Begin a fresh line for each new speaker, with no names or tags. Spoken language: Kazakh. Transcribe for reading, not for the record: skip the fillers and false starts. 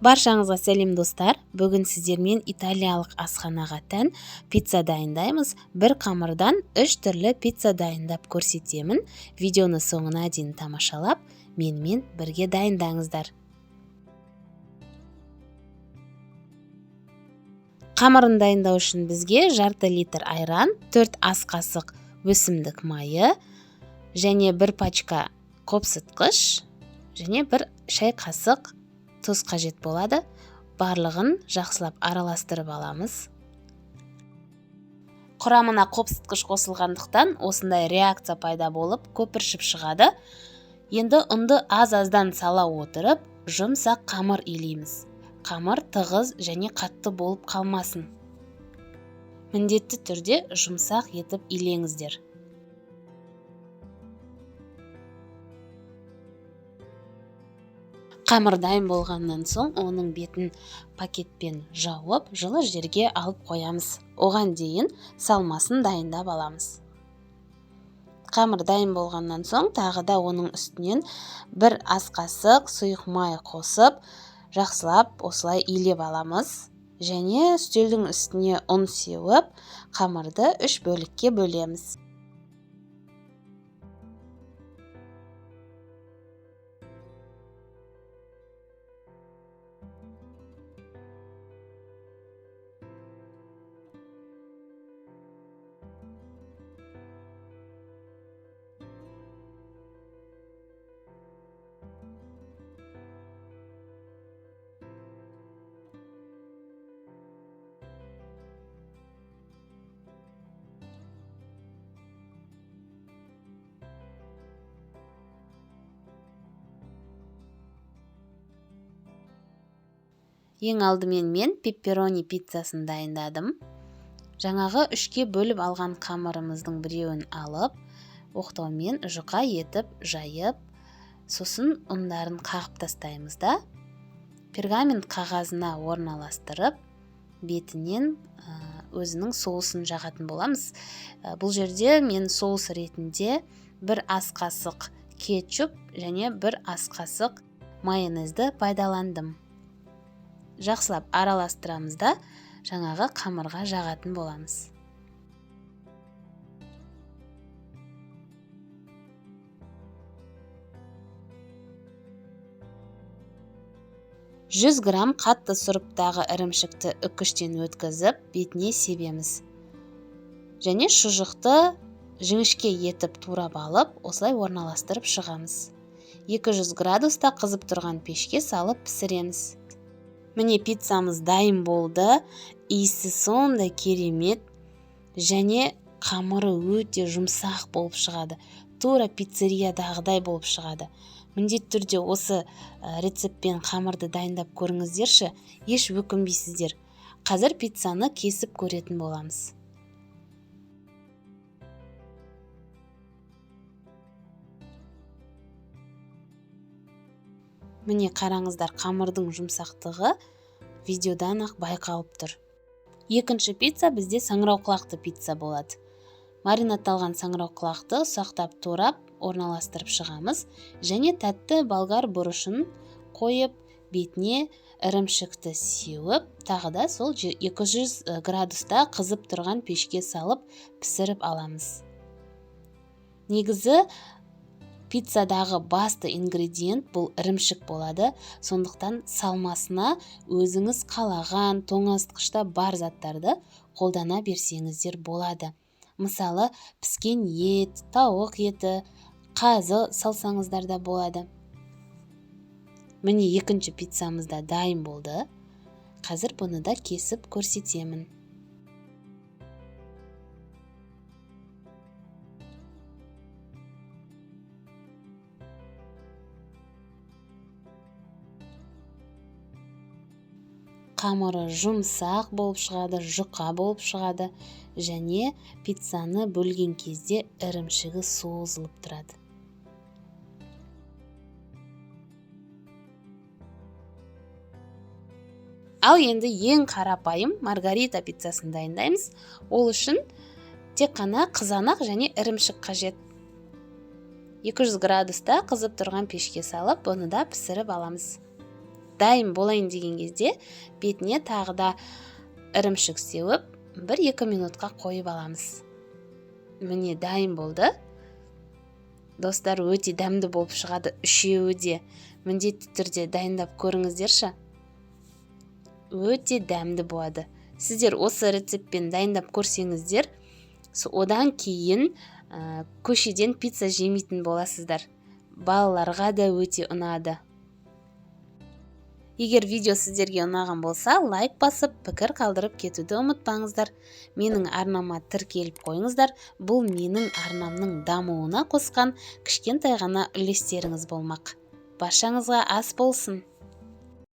Баршаңызға сәлем достар. Бүгін сіздермен италиялық асханаға тән пицца дайындаймыз. Бір қамырдан 3 түрлі пицца дайындап көрсетемін. Видеоны соңына дейін тамашалап, менімен бірге дайындаңыздар. Қамырын дайындау үшін бізге жарты литр айран, 4 ас қасық өсімдік майы, және 1 пачка қопсытқыш, және 1 шай қасық тұз қажет болады. Барлығын жақсылап араластырып аламыз. Құрамына қопсытқыш қосылғандықтан осындай реакция пайда болып көпіршіп шығады. Енді ұнды аз-аздан сала отырып, жұмсақ қамыр илейміз. Қамыр тығыз және қатты болып қалмасын. Міндетті түрде жұмсақ етіп илеңіздер. Қамыр дайын болғаннан соң, оның бетін пакетпен жауып, жылы жерге алып қоямыз. Оған дейін салмасын дайындап аламыз. Қамыр дайын болғаннан соң, тағы да оның үстінен 1 ас қасық сұйық май қосып, жақсылап осылай илеп аламыз. Және үстелдің үстіне ұн сеуіп, қамырды 3 бөлікке бөлеміз. Ең алдымен мен пепперони пиццасын дайындадым. Жаңағы 3-ке бөліп алған қамырымыздың біреуін алып, оқтаумен жұқа етіп жайып, сосын ұндарын қағып тастаймыз да, пергамент қағазына орналастырып, бетінен өзінің соусын жағатын боламыз. Бұл жерде мен соус ретінде 1 ас қасық кетчуп және 1 ас қасық майонезді пайдаландым. Жақсылап араластырамыз да, жаңағы қамырға жағатын боламыз. «100 грамм қатты сұрыптағы ірімшікті үккіштен өткізіп, бетіне себеміз. Және шұжықты жіңішке етіп турап алып, осылай орналастырып шығамыз. 200 градуста қызып тұрған пешке салып пісіреміз. Міне пиццамыз дайын болды. Иісі сондай керемет және қамыры өте жұмсақ болып шығады. Тура пиццериядағыдай болып шығады. Міндетті түрде осы рецептпен қамырды дайындап көріңіздерші, еш өкінбейсіздер. Қазір пиццаны кесіп көретін боламыз. Міне қараңыздар, қамырдың жұмсақтығы видеодан ақ байқалып тұр. Екінші пицца бізде саңырауқұлақты пицца болады. Маринадталған саңырауқұлақты ұсақтап турап орналастырып шығамыз. Және тәтті болгар бұрышын қойып, бетіне ірімшікті сеуіп, тағы да сол 200 градуста қызып тұрған пешке салып пісіріп аламыз. Негізі пиццадағы басты ингредиент бұл ірімшік болады. Сондықтан салмасына өзіңіз қалаған тоңазытқышта бар заттарды қолдана берсеңіздер болады. Мысалы, піскен ет, тауық еті, қазы салсаңыздар да болады. Міне екінші пиццамыз да дайын болды. Қазір бұны да кесіп көрсетемін. Қамыры жұмсақ болып шығады, жұқа болып шығады және пиццаны бөлген кезде ірімшігі созылып тұрады. Ал енді ең қарапайым маргарита пиццасын дайындаймыз. Ол үшін тек қана қызанақ және ірімшік қажет. 200 градуста қызып тұрған пешке салып, оны да пісіріп аламыз. дайын болайын деген кезде бетіне тағы да ірімшік сеуіп 1-2 минутқа қойып аламыз. Міне дайын болды. Достар, өте дәмді болып шығады. Үшеуі де міндетті түрде дайындап көріңіздерші. Өте дәмді болады. Сіздер осы рецептпен дайындап көрсеңіздер, одан кейін көшеден пицца жемейтін боласыздар. Балаларға да өте ұнады. Егер видео сіздерге ұнаған болса, лайк басып, пікір қалдырып кетуді ұмытпаңыздар. Менің арнама тіркеліп қойыңыздар. Бұл менің арнамның дамуына қосқан кішкентай ғана үлестеріңіз болмақ. Баршаңызға ас болсын.